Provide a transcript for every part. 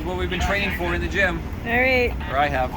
is what we've been training for in the gym. All right. Or I have.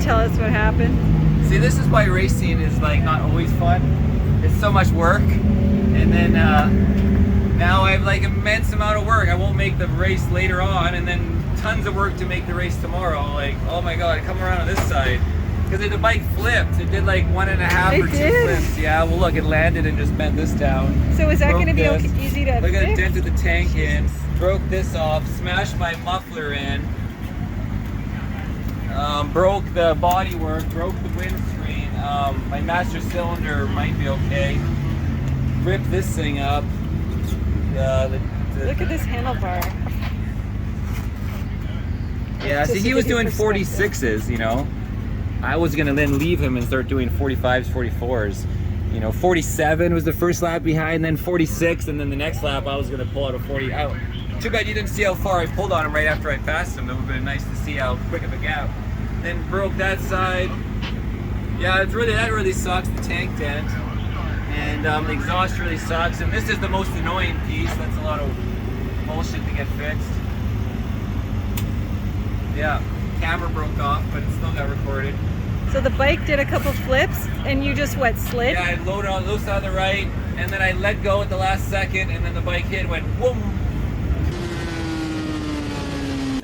Tell us what happened. See, this is why racing is like not always fun. It's so much work, and then now I have like immense amount of work. I won't make the race later on, and then tons of work to make the race tomorrow. Like, oh my god, I come around on this side because the bike flipped. It did like 1.5 or 2 flips. Yeah, well look, it landed and just bent this down. So is that going to be easy to fix? Look, I fix? dented the tank in, broke this off, smashed my muffler in. Broke the bodywork, broke the windscreen. My master cylinder might be okay. Ripped this thing up. Look at this handlebar. Yeah, see, he was doing 46s, you know. I was gonna then leave him and start doing 45s, 44s. You know, 47 was the first lap behind, then 46, and then the next lap I was gonna pull out a 40 out. Too bad you didn't see how far I pulled on him right after I passed him. That would have been nice to see how quick of a gap. Then broke that side. Yeah, that really sucks, the tank dent. And the exhaust really sucks. And this is the most annoying piece. That's a lot of bullshit to get fixed. Yeah, camera broke off, but it still got recorded. So the bike did a couple flips, and you just, what, slid? Yeah, I loaded on loose on the right, and then I let go at the last second, and then the bike hit, went whoom.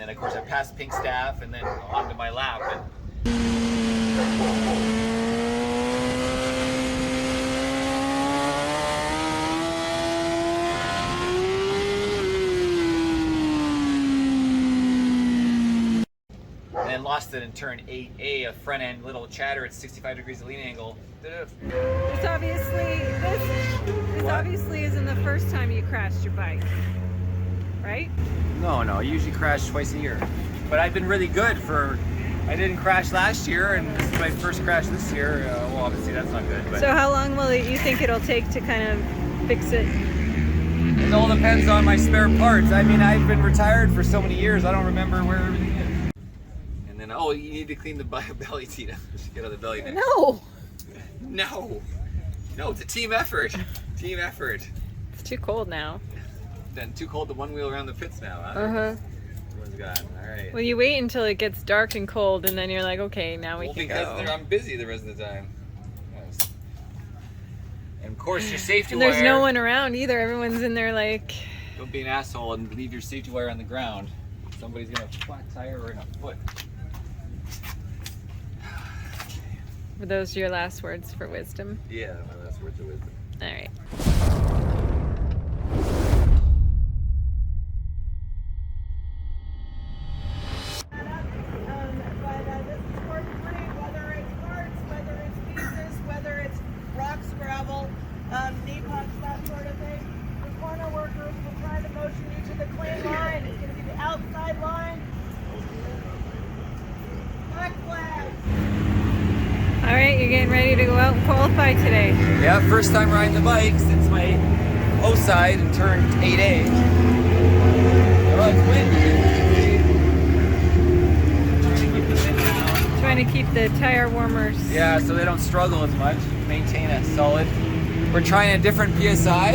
Of course, I passed Pink Staff and then onto my lap. And then lost it in turn 8A, a front end little chatter at 65 degrees of lean angle. This obviously isn't the first time you crashed your bike, right? No, I usually crash twice a year. But I've been really good for, I didn't crash last year, and this is my first crash this year. Well, obviously that's not good. But so how long will you think it'll take to kind of fix it? It all depends on my spare parts. I mean, I've been retired for so many years, I don't remember where everything is. And then, oh, you need to clean the belly seat. Just get on the belly next. No, it's a team effort. Team effort. It's too cold now. Then too cold to one wheel around the pits now, huh? Everyone's gone. All right. Well, you wait until it gets dark and cold, and then you're like, okay, now we can go. Because I'm busy the rest of the time. Yes. And of course, your safety and wire. there's no one around either. Everyone's in there like. Don't be an asshole and leave your safety wire on the ground. Somebody's gonna flat tire or in a foot. Were those your last words for wisdom? Yeah, my last words of wisdom. All right. Knee punch, that sort of thing. The corner workers will try to motion you to the clean line. It's going to be the outside line. Black flags. All right, you're getting ready to go out and qualify today. Yeah, first time riding the bike since my O-side and turned 8A. Oh, it's windy. Trying to keep the tire warmers. Yeah, so they don't struggle as much. Maintain a solid. We're trying a different PSI.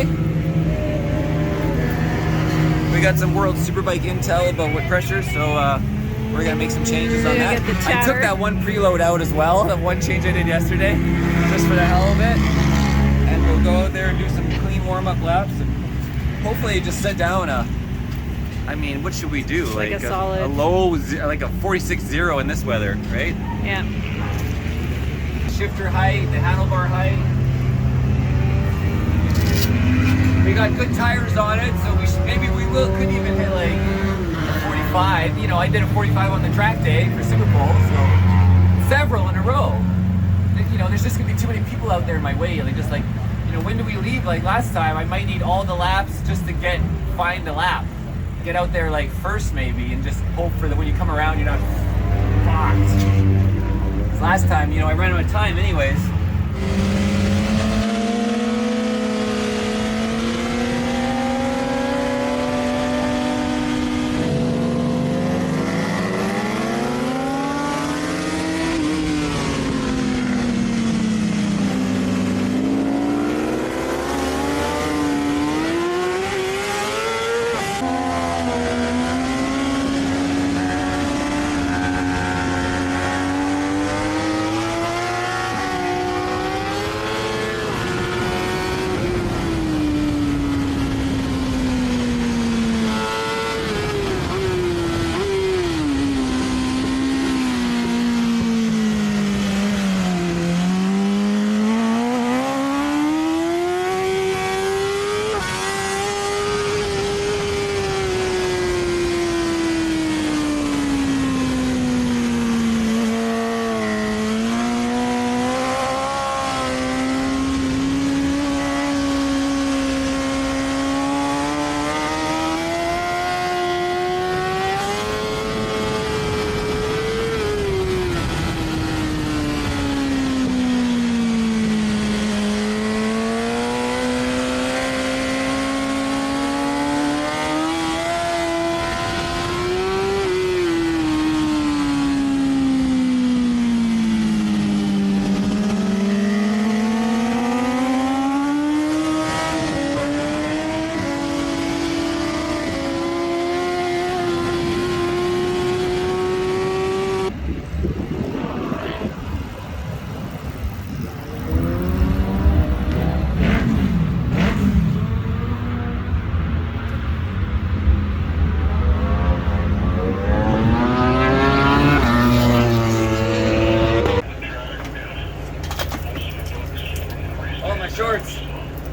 We got some World Superbike intel about wood pressure, so we're gonna make some changes on that. I took that one preload out as well, that one change I did yesterday, just for the hell of it. And we'll go out there and do some clean warm-up laps, and hopefully just set down a, I mean, what should we do? Like a solid. A low, like a 46.0 in this weather, right? Yeah. Shifter height, the handlebar height. We got good tires on it, so maybe we could even hit like a 45. You know, I did a 45 on the track day for Super Bowl, so several in a row. You know, there's just gonna be too many people out there in my way. Like, just like, you know, when do we leave? Like last time, I might need all the laps just to find the lap. Get out there like first maybe, and just hope for that when you come around, you're not fucked. 'Cause last time, you know, I ran out of time anyways.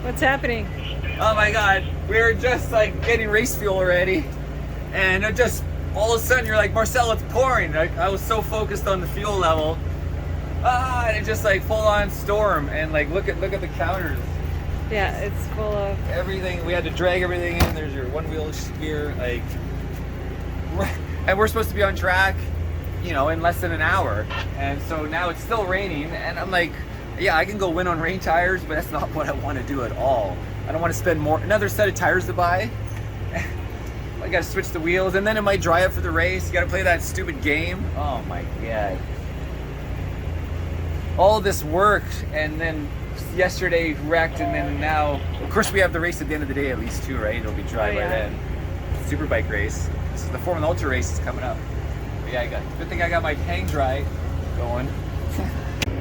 What's happening? Oh my god, we were just like getting race fuel already, and it just all of a sudden you're like, Marcel, it's pouring. Like, I was so focused on the fuel level, and it just like full on storm. And like look at the counters. Yeah, it's full of everything. We had to drag everything in. There's your one wheel gear, like, and we're supposed to be on track, you know, in less than an hour. And so now it's still raining, and I'm like, yeah, I can go win on rain tires, but that's not what I want to do at all. I don't want to spend another set of tires to buy. I gotta switch the wheels, and then it might dry up for the race. You gotta play that stupid game. Oh my god. All this work, and then yesterday wrecked, and then now, of course, we have the race at the end of the day at least too, right? It'll be dry by then. Superbike race. This is the Formula Ultra race is coming up. But yeah, good thing I got my hang dry going.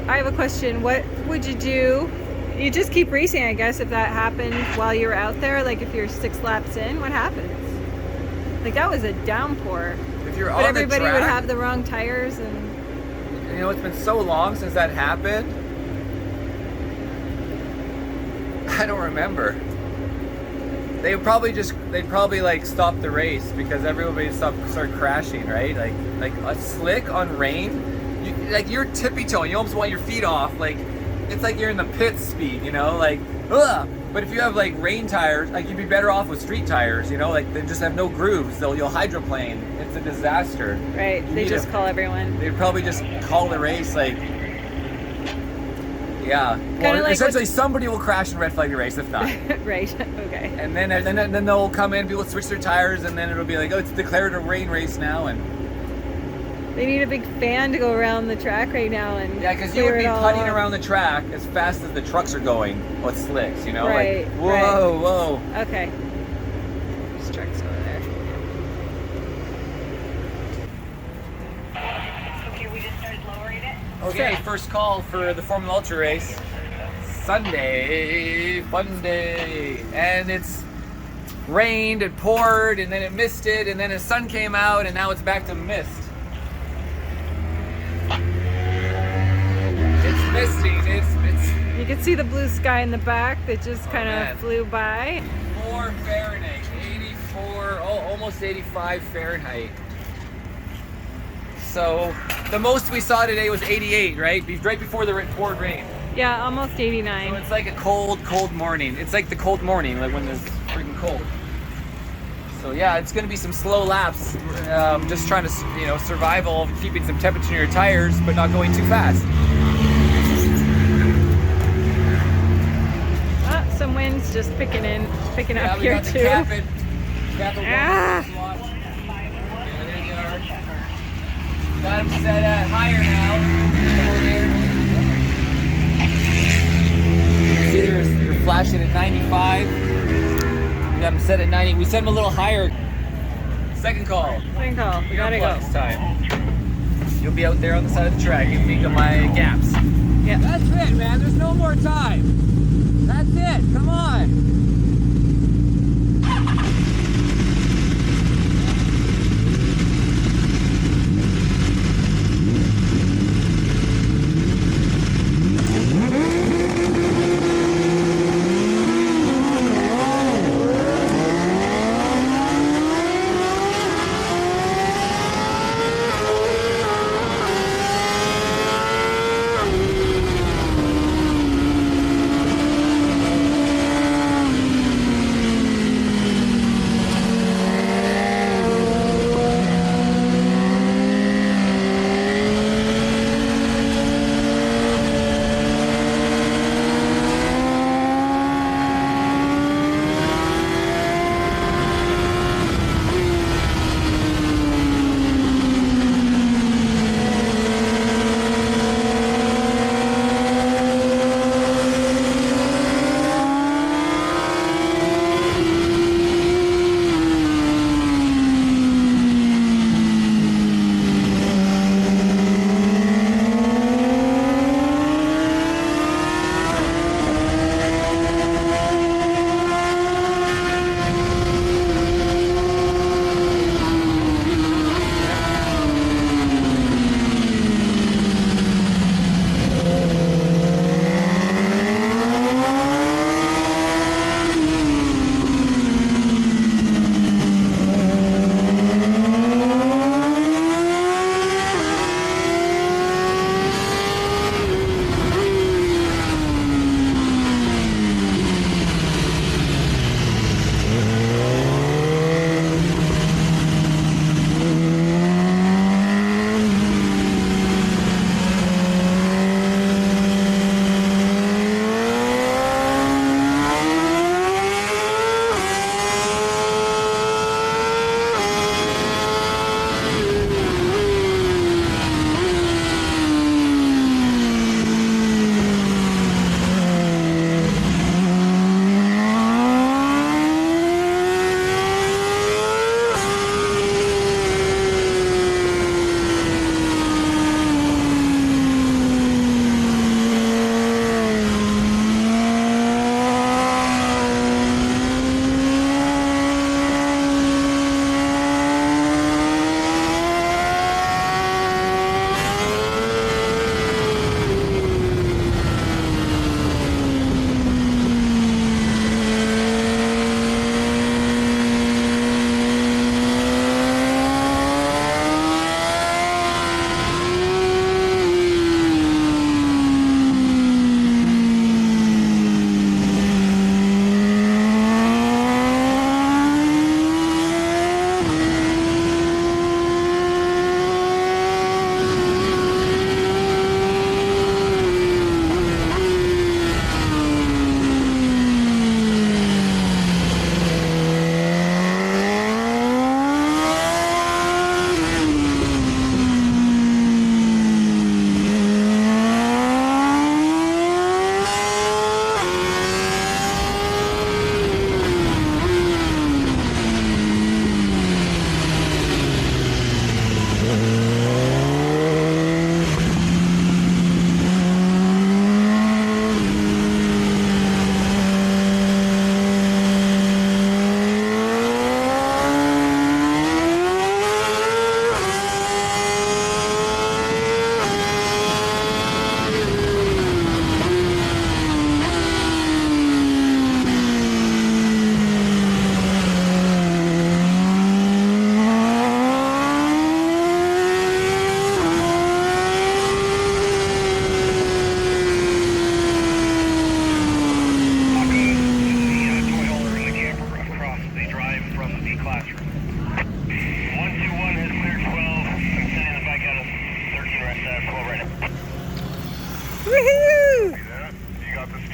I have a question. What would you do? You just keep racing, I guess, if that happened while you were out there. Like if you're 6 laps in, what happens? Like that was a downpour. If you're but on everybody the track, would have the wrong tires, and you know, it's been so long since that happened. I don't remember. They'd probably like stop the race because everybody start crashing, right? Like a slick on rain. You're tippy-toeing, you almost want your feet off, like it's like you're in the pit speed, you know, like ugh. But if you have like rain tires, like you'd be better off with street tires, you know, like they just have no grooves, you'll hydroplane. It's a disaster. Right, they just call everyone. They'd probably just call the race, like, Yeah. Kinda Well, like essentially, somebody will crash and red flag the race if not. Right. Okay. And then they'll come in, people switch their tires, and then it'll be like, oh, it's declared a rain race now, and They need a big fan to go around the track right now and yeah, because you clear would be it all putting off. around the track as fast as the trucks are going with slicks, you know, Right, like whoa, whoa. Okay. There's trucks over there. Okay, we just started lowering it. Okay, Sick. first call for the Formula Ultra race. Sunday, fun day, and it's rained, it poured, and then it misted, and then the sun came out, and now it's back to mist. It's misting. It's You can see the blue sky in the back that just kind man. of flew by. 4 Fahrenheit, 84, almost 85 Fahrenheit. So the most we saw today was 88, right? Right before the poured rain. Yeah, almost So 89. it's like a cold morning. It's like the cold morning, like when it's freaking cold. So yeah, it's gonna be some slow laps. Just trying to, survival of keeping some temperature in your tires, but not going too fast. Some wind's just picking Yeah, up we here got the too. Kappa Ah. slot. Yeah, there you are. Got them set at higher now. See, they're flashing at 95. We got them set at 90. We set them a little higher. Second call. Second call. We gotta go. This time. You'll be out there on the side of the track. You can make my gaps. Yeah. That's it, man. There's no more time. That's it. Come on.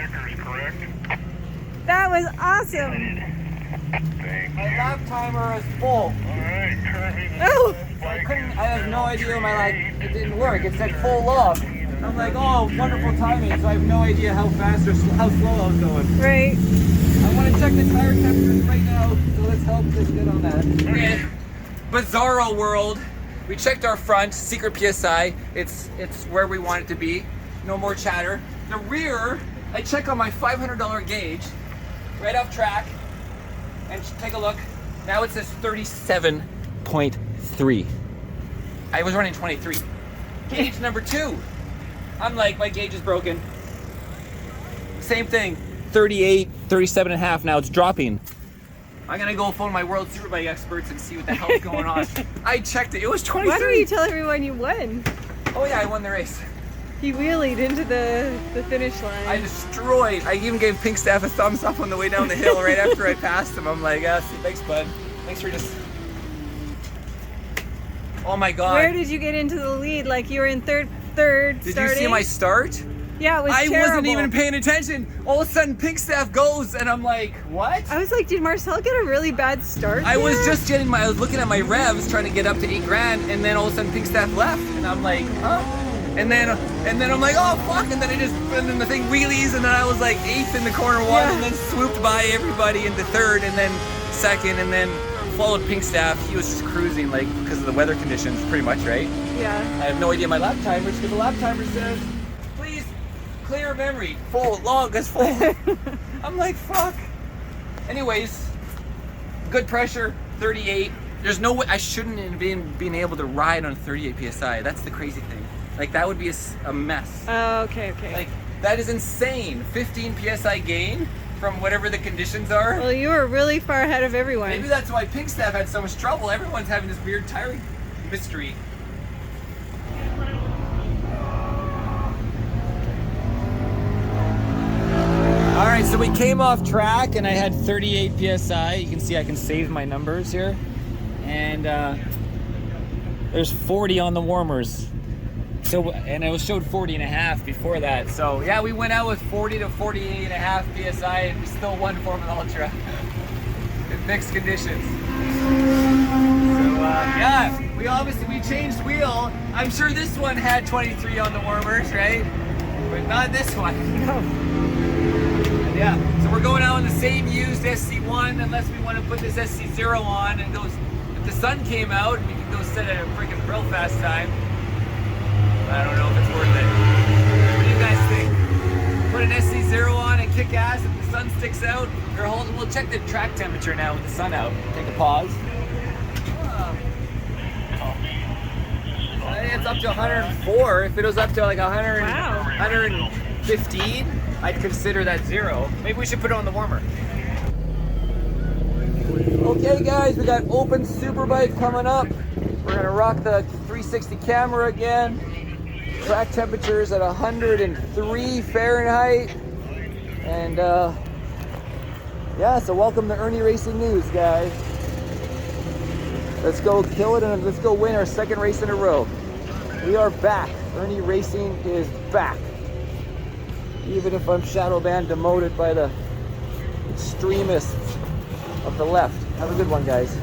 stickers, correct? That was awesome. Thank My you. lap timer is full. Alright, turning Oh, I have no idea it didn't work. It said full log. I'm like, oh, wonderful timing. So I have no idea how fast or how slow I was going. right. I want to check the tire temperatures right now. So let's help this get on that. Okay. Bizarro world. We checked our front, secret PSI. It's where we want it to be. No more chatter. The rear, I check on my $500 gauge, right off track, and take a look. Now it says 37.3. I was running 23. Gauge number 2. I'm like, my gauge is broken. Same thing, 38, 37 and a half. Now it's dropping. I'm gonna go phone my World Superbike experts and see what the hell's going on. I checked it, it was 23. Why don't you tell everyone you won? Oh yeah, I won the race. He wheelied into the finish line. I destroyed. I even gave Pink Staff a thumbs up on the way down the hill right after I passed him. I'm like, thanks bud. Thanks for just... Oh my God. Where did you get into the lead? Like you were in third Did starting? you see my start? Yeah, it was I terrible. wasn't even paying attention. All of a sudden Pink Staff goes and I'm like, what? I was like, did Marcel get a really bad start? I was there? just I was looking at my revs trying to get up to $8,000 and then all of a sudden Pink Staff left and I'm like, huh? And then I'm like, oh fuck, and then the thing wheelies and then I was like 8th in the corner one Yeah. and then swooped by everybody into 3rd and then 2nd and then followed Pink Staff. He was just cruising like because of the weather conditions pretty much, right? Yeah. I have no idea my lap timer because the lap timer says, please clear memory, full, log is full. I'm like, fuck. Anyways, good pressure, 38. There's no way, I shouldn't have been able to ride on 38 PSI. That's the crazy thing. Like that would be a mess. Oh, okay. Like that is insane. 15 PSI gain from whatever the conditions are. Well, you were really far ahead of everyone. Maybe that's why Pink Staff had so much trouble. Everyone's having this weird tire mystery. All right, so we came off track and I had 38 PSI. You can see I can save my numbers here. And there's 40 on the warmers. So, and it was showed 40 and a half before that. So yeah, we went out with 40 to 48 and a half PSI and we still won Formula Ultra in mixed conditions. So yeah, we changed wheel. I'm sure this one had 23 on the warmers, right? But not this one. No. Yeah, so we're going out on the same used SC1 unless we want to put this SC0 on and go, if the sun came out, we can go set a freaking real fast time. I don't know if it's worth it. What do you guys think? Put an SC0 on and kick ass if the sun sticks out? Or we'll check the track temperature now with the sun out. Take a pause. It's up to 104. If it was up to like 100, Wow. 115, I'd consider that 0. Maybe we should put it on the warmer. Okay guys, we got open Superbike coming up. We're gonna rock the 360 camera again. Track temperatures at 103 Fahrenheit. And yeah, so welcome to Irnieracing News, guys. Let's go kill it and let's go win our 2nd race in a row. We are back. Irnieracing is back. Even if I'm shadow banned, demoted by the extremists of the left. Have a good one, guys.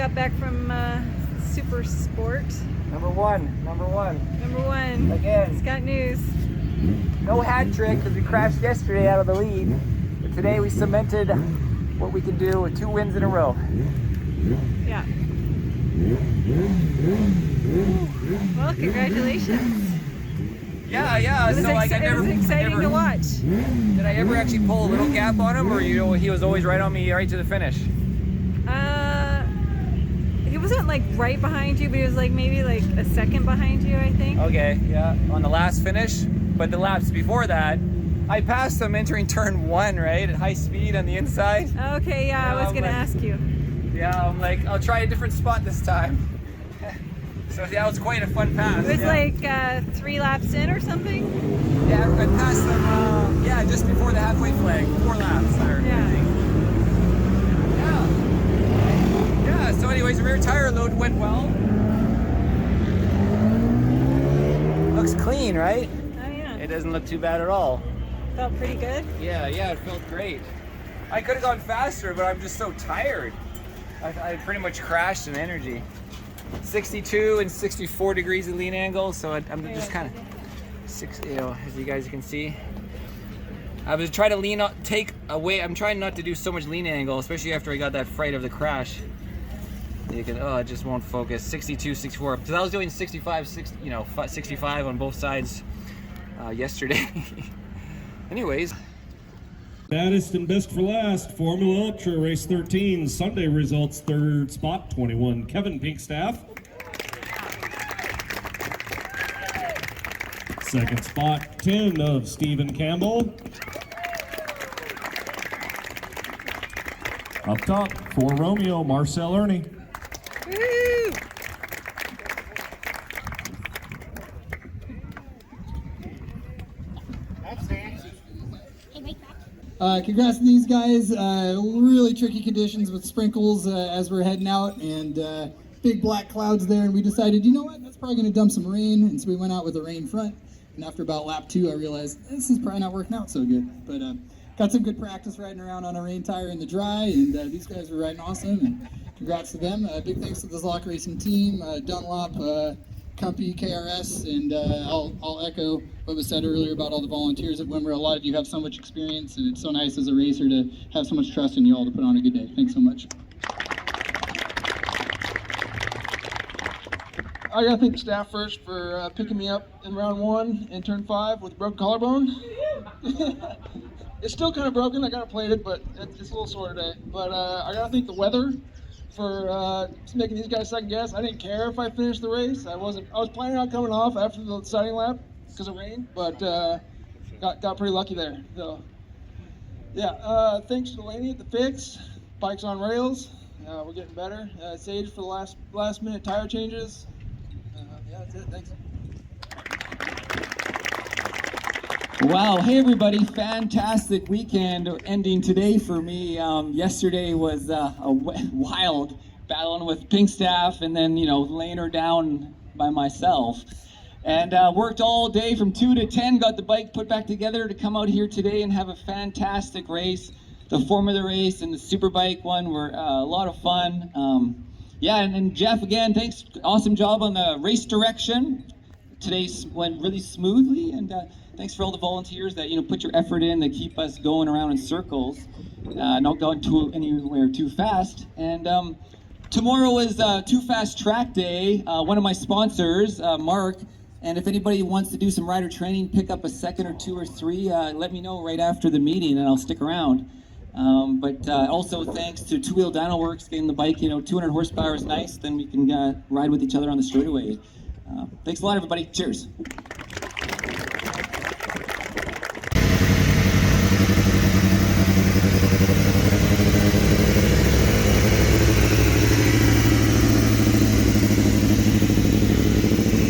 got back from Super Sport. Number one. Number one. Again. He's got news. No hat trick because we crashed yesterday out of the lead. But today we cemented what we can do with 2 wins in a row. Yeah. Well, congratulations. Yeah. It was, So like it was exciting to watch. Did I ever actually pull a little gap on him, or he was always right on me right to the finish? He wasn't like right behind you, but he was like maybe like a second behind you, I think. Okay, yeah, on the last finish. But the laps before that, I passed him entering turn 1, right, at high speed on the inside. Okay, yeah, I was gonna ask you. Yeah, I'm like, I'll try a different spot this time. So that was quite a fun pass. It was like 3 laps in or something? Yeah, I passed them, just before the halfway flag, 4 laps there. Yeah, so anyways, the rear tire load went well. Looks clean, right? Oh yeah. It doesn't look too bad at all. Felt pretty good. Yeah, it felt great. I could have gone faster, but I'm just so tired. I pretty much crashed in energy. 62 and 64 degrees of lean angle, so I'm just kind of as you guys can see. I was trying to take away. I'm trying not to do so much lean angle, especially after I got that fright of the crash. You can, it just won't focus. 62, 64. Because I was doing 65, 65 on both sides yesterday. Anyways. Baddest and best for last, Formula Ultra Race 13, Sunday results, 3rd spot, 21, Kevin Pinkstaff. 2nd spot, 10 of Stephen Campbell. Up top, for Romeo, Marcel Irnie. Woo! Congrats to these guys. Really tricky conditions with sprinkles as we're heading out, and big black clouds there, and we decided, you know what, that's probably going to dump some rain, and so we went out with a rain front, and after about lap 2 I realized this is probably not working out so good, but got some good practice riding around on a rain tire in the dry, and these guys were riding awesome, and congrats to them. Big thanks to the Zlock Racing team, Dunlop, Company, KRS, and I'll echo what was said earlier about all the volunteers at WMRRA. A lot of you have so much experience, and it's so nice as a racer to have so much trust in you all to put on a good day. Thanks so much. I gotta thank the staff first for picking me up in round 1 in turn 5 with a broken collarbone. It's still kind of broken. I got it plated, but it's a little sore today. But I gotta thank the weather for making these guys second guess. I didn't care if I finished the race. I was planning on coming off after the starting lap because of rain, but got pretty lucky there. So yeah, thanks to Delaney at the fix. Bike's on rails. We're getting better. Sage for the last minute tire changes. Yeah, that's it. Thanks. Wow, hey everybody, fantastic weekend ending today for me. Yesterday was a wild battling with Pinkstaff and then, laying her down by myself. And worked all day from 2 to 10, got the bike put back together to come out here today and have a fantastic race. The Formula race and the Superbike one were a lot of fun. Yeah, and Jeff, again, thanks, awesome job on the race direction. Today went really smoothly, and thanks for all the volunteers that put your effort in to keep us going around in circles, not going anywhere too fast. And tomorrow is Too Fast Track Day. One of my sponsors, Mark, and if anybody wants to do some rider training, pick up a second or 2 or 3, let me know right after the meeting, and I'll stick around. But also thanks to Two Wheel Dyno Works getting the bike. 200 horsepower is nice. Then we can ride with each other on the straightaway. Thanks a lot, everybody. Cheers.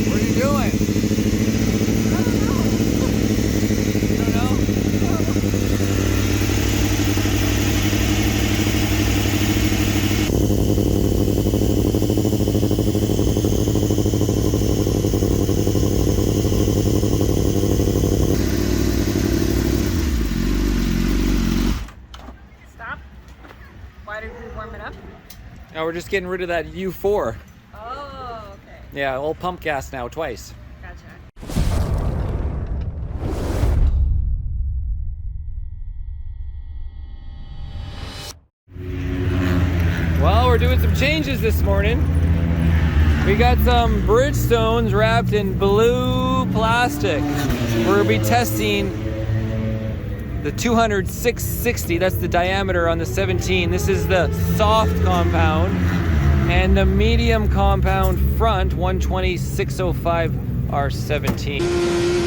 What are you doing? I don't know. Now we're just getting rid of that U4. Oh, okay. Yeah, all pump gas now, twice. Gotcha. Well, we're doing some changes this morning. We got some Bridgestones wrapped in blue plastic. We'll be testing the 200-660, that's the diameter on the 17. This is the soft compound. And the medium compound front, 120-605R17.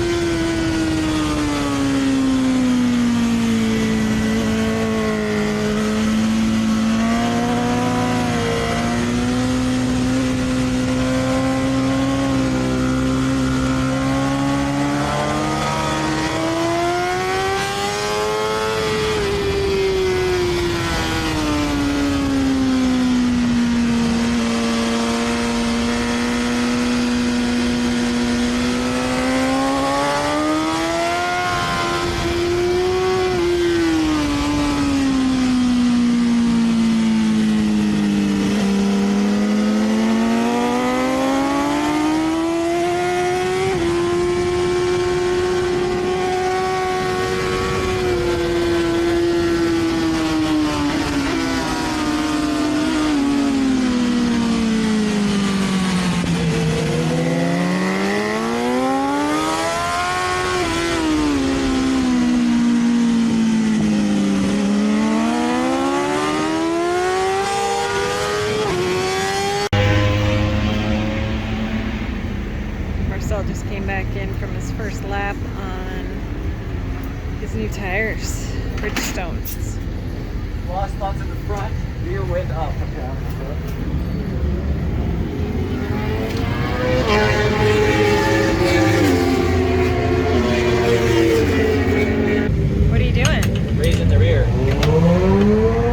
Marcel just came back in from his first lap on his new tires, Bridgestones. Lost lots in the front, rear went up. What are you doing? Raising the rear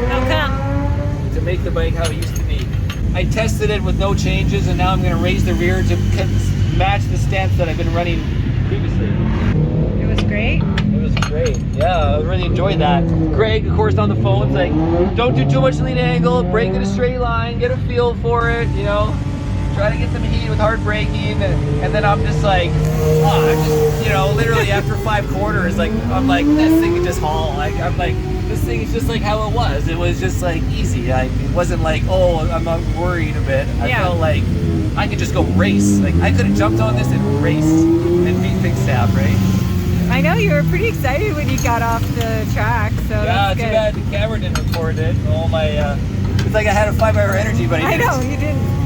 How come? to make the bike how it used to be. I tested it with no changes, and now I'm going to raise the rear to match the stance that I've been running previously. It was great. It was great. Yeah, I really enjoyed that. Greg, of course, on the phone's like, don't do too much lean angle, brake in a straight line, get a feel for it, you know, try to get some heat with hard braking, and then I'm just like, you know, literally after 5 quarters, like, I'm like, this thing can just haul. Like, I'm like, this thing is just like how it was. It was just like easy. It wasn't like, oh, I'm worried a bit. I felt like I could just go race. Like, I could have jumped on this and raced and beat Big Stab, right? I know you were pretty excited when you got off the track, so that's too good. bad the camera didn't record it. All my, it's like I had a 5-hour energy, but I know, you didn't.